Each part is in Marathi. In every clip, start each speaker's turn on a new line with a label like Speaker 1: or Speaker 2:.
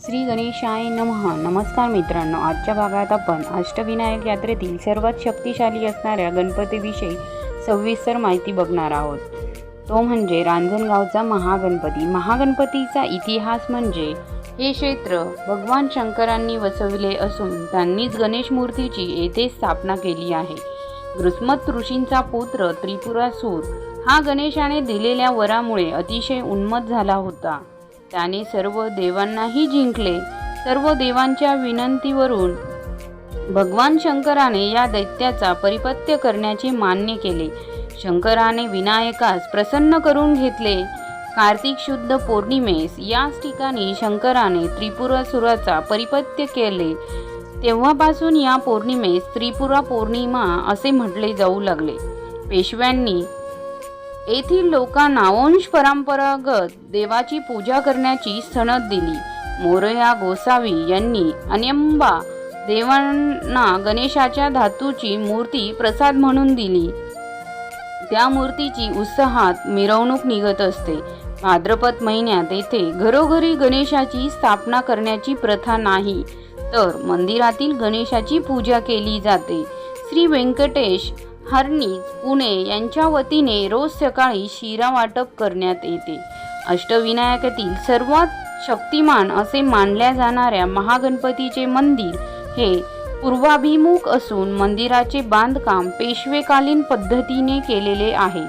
Speaker 1: श्री गणेशाय नमः. नमस्कार मित्रांनो, आजच्या भागात आपण अष्टविनायक यात्रेतील सर्वात शक्तिशाली असणाऱ्या गणपतीविषयी सविस्तर माहिती बघणार आहोत. तो म्हणजे रांजणगावचा महागणपती. महागणपतीचा इतिहास म्हणजे हे क्षेत्र भगवान शंकरांनी वसविले असून त्यांनीच गणेश मूर्तीची येथे स्थापना केली आहे. गृस्मत ऋषींचा पुत्र त्रिपुरासूर हा गणेशाने दिलेल्या वरामुळे अतिशय उन्मत्त झाला होता. त्याने सर्व देवांनाही जिंकले. सर्व देवांच्या विनंतीवरून भगवान शंकराने या दैत्याचा परिपत्य करण्याचे मान्य केले. शंकराने विनायकास प्रसन्न करून घेतले. कार्तिक शुद्ध पौर्णिमेस याच ठिकाणी शंकराने त्रिपुरासुराचा परिपत्य केले. तेव्हापासून या पौर्णिमेस त्रिपुरा पौर्णिमा असे म्हटले जाऊ लागले. पेशव्यांनी येथील लोकांना वंश परंपरागत देवाची पूजा करण्याची सनद दिली. मोरया गोसावी यांनी अनंबा देवांना गणेशाच्या धातूची मूर्ती प्रसाद म्हणून दिली. त्या मूर्तीची उत्साहात मिरवणूक निघत असते. भाद्रपद महिन्यात येथे घरोघरी गणेशाची स्थापना करण्याची प्रथा नाही, तर मंदिरातील गणेशाची पूजा केली जाते. श्री व्यंकटेश हरनीज पुणे यांच्या वतीने रोज सकाळी शिरा वाटप करण्यात येते. अष्टविनायकातील सर्वात शक्तिमान असे मानल्या जाणाऱ्या महागणपतीचे मंदिर हे पूर्वाभिमुख असून मंदिराचे बांधकाम पेशवेकालीन पद्धतीने केलेले आहे.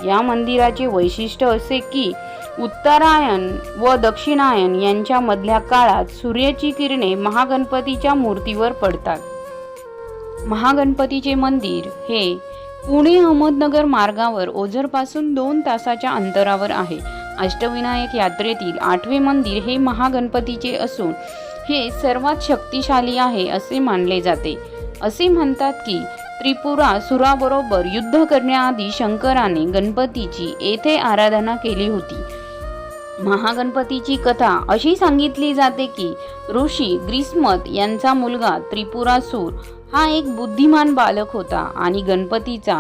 Speaker 1: या मंदिराचे वैशिष्ट्य असे की उत्तरायण व दक्षिणायन यांच्या मधल्या काळात सूर्याची किरणे महागणपतीच्या मूर्तीवर पडतात. महागणपतीचे मंदिर हे पुणे अहमदनगर मार्गावर ओझरपासून 2 तासाच्या अंतरावर आहे. अष्टविनायक यात्रेतील 8वे मंदिर हे महागणपतीचे असून हे सर्वात शक्तिशाली आहे असे मानले जाते. असे म्हणतात की त्रिपुरासुराबरोबर युद्ध करण्याआधी शंकराने गणपतीची येथे आराधना केली होती. महागणपतीची कथा अशी सांगितली जाते की ऋषी ग्रीस्मत यांचा मुलगा त्रिपुरासूर हा एक बुद्धिमान बालक होता आणि गणपतीचा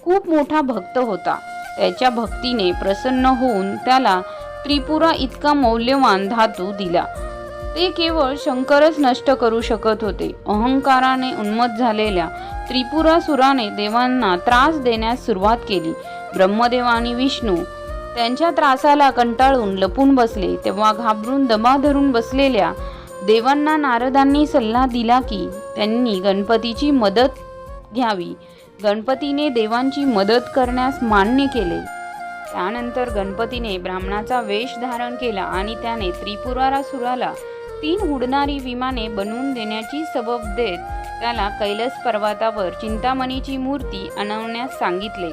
Speaker 1: खूप मोठा भक्त होता. त्याच्या भक्तीने प्रसन्न होऊन त्याला त्रिपुरा इतका मौल्यवान धातू दिला. ते केवळ शंकरच नष्ट करू शकत होते. अहंकाराने उन्मत्त झालेल्या त्रिपुरासुराने देवांना त्रास देण्यास सुरुवात केली. ब्रह्मदेव आणि विष्णू त्यांच्या त्रासाला कंटाळून लपून बसले. तेव्हा घाबरून दबा धरून बसलेल्या देवांना नारदांनी सल्ला दिला की त्यांनी गणपतीची मदत घ्यावी. गणपतीने देवांची मदत करण्यास मान्य केले. त्यानंतर गणपतीने ब्राह्मणाचा वेश धारण केला आणि त्याने त्रिपुरासुराला 3 उडणारी विमाने बनवून देण्याची सबब देत त्याला कैलास पर्वतावर चिंतामणीची मूर्ती आणण्यास सांगितले.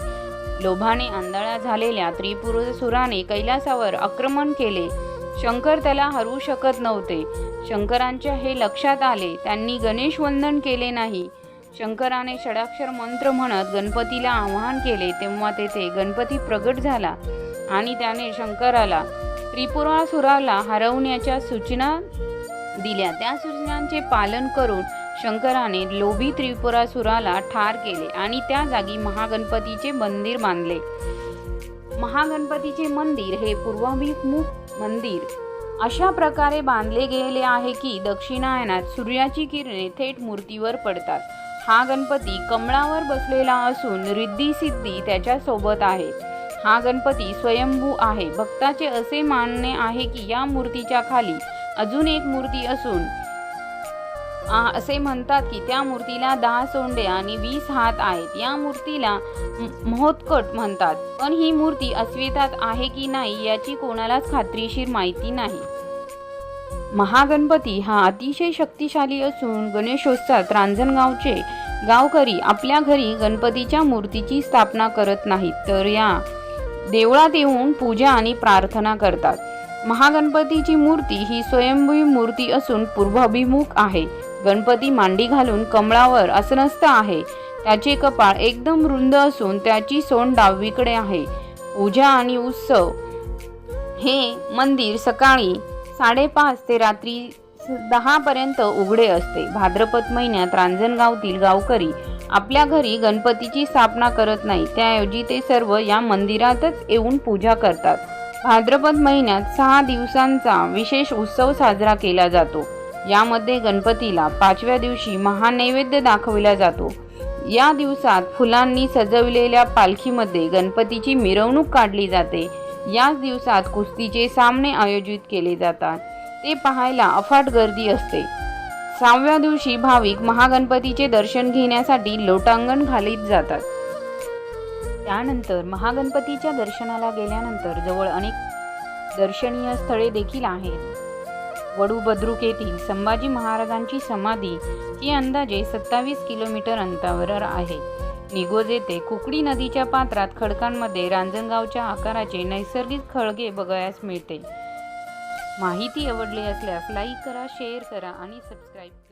Speaker 1: लोभाने आंधळा झालेल्या त्रिपुरासुराने कैलासावर आक्रमण केले. शंकर त्याला हरवू शकत नव्हते. शंकरांच्या हे लक्षात आले. त्यांनी गणेश वंदन केले नाही. शंकराने षडाक्षर मंत्र म्हणत गणपतीला आवाहन केले. तेव्हा तेथे गणपती प्रगट झाला आणि त्याने शंकराला त्रिपुरासुराला हरवण्याच्या सूचना दिल्या. त्या सूचनांचे पालन करून शंकराने लोभी त्रिपुरासुराला ठार केले आणि त्या जागी महागणपतीचे मंदिर बांधले. महागणपतीचे मंदिर हे पूर्वाभिमुख मंदिर अशा प्रकारे बांधले गेले आहे की दक्षिणायनात सूर्याची किरणे थेट मूर्तीवर पडतात. हा गणपती कमळावर बसलेला असून रिद्धी सिद्धी त्याच्या सोबत आहे. हा गणपती स्वयंभू आहे. भक्ताचे असे मानणे आहे की या मूर्तीच्या खाली अजून एक मूर्ती असून असे म्हणतात की त्या मूर्तीला 10 सोंडे आणि 20 हात आहेत. या मूर्तीला महोत्कट म्हणतात. पण ही मूर्ती अस्तित्वात आहे की नाही याची कोणालाच खात्रीशीर माहिती नाही. महागणपती हा अतिशय शक्तिशाली असून गणेशोत्सवात रांजणगावचे गावकरी आपल्या घरी गणपतीच्या मूर्तीची स्थापना करत नाहीत, तर या देवळात येऊन पूजा आणि प्रार्थना करतात. महागणपतीची मूर्ती ही स्वयंभू मूर्ती असून पूर्वाभिमुख आहे. गणपती मांडी घालून कमळावर आसनस्थ आहे. त्याचे कपाळ एकदम रुंद असून त्याची सोंड डावीकडे आहे. पूजा आणि उत्सव हे मंदिर सकाळी 5:30 ते रात्री 10 पर्यंत उघडे असते. भाद्रपद महिन्यात रांजणगावातील गावकरी आपल्या घरी गणपतीची स्थापना करत नाही. त्याऐवजी ते सर्व या मंदिरातच येऊन पूजा करतात. भाद्रपद महिन्यात 6 दिवसांचा विशेष उत्सव साजरा केला जातो। यामध्ये गणपतीला 5व्या दिवशी महानैवेद्य दाखविला जातो। या दिवसात फुलांनी सजविलेल्या पालखीमध्ये गणपतीची मिरवणूक काढली जाते। याच दिवसात कुस्तीचे सामने आयोजित केले जातात। ते पाहायला अफाट गर्दी असते। 6व्या दिवशी भाविक महागणपतीचे दर्शन घेण्यासाठी लोटांगण घालीत जातात। त्यानंतर महागणपतीच्या दर्शनाला गेल्यानंतर जवळ अनेक दर्शनीय स्थळे देखील आहेत। वडू बुद्रुक येथील संभाजी महाराजांची समाधी ही अंदाजे 27 किलोमीटर अंतरावर आहे। निगोज येथे कुकडी नदीच्या पात्रात खडकांमध्ये रांजणगावच्या आकाराचे नैसर्गिक खळगे बघायला मिळते। माहिती आवडली असल्यास लाईक करा, शेअर करा आणि सबस्क्राईब करा।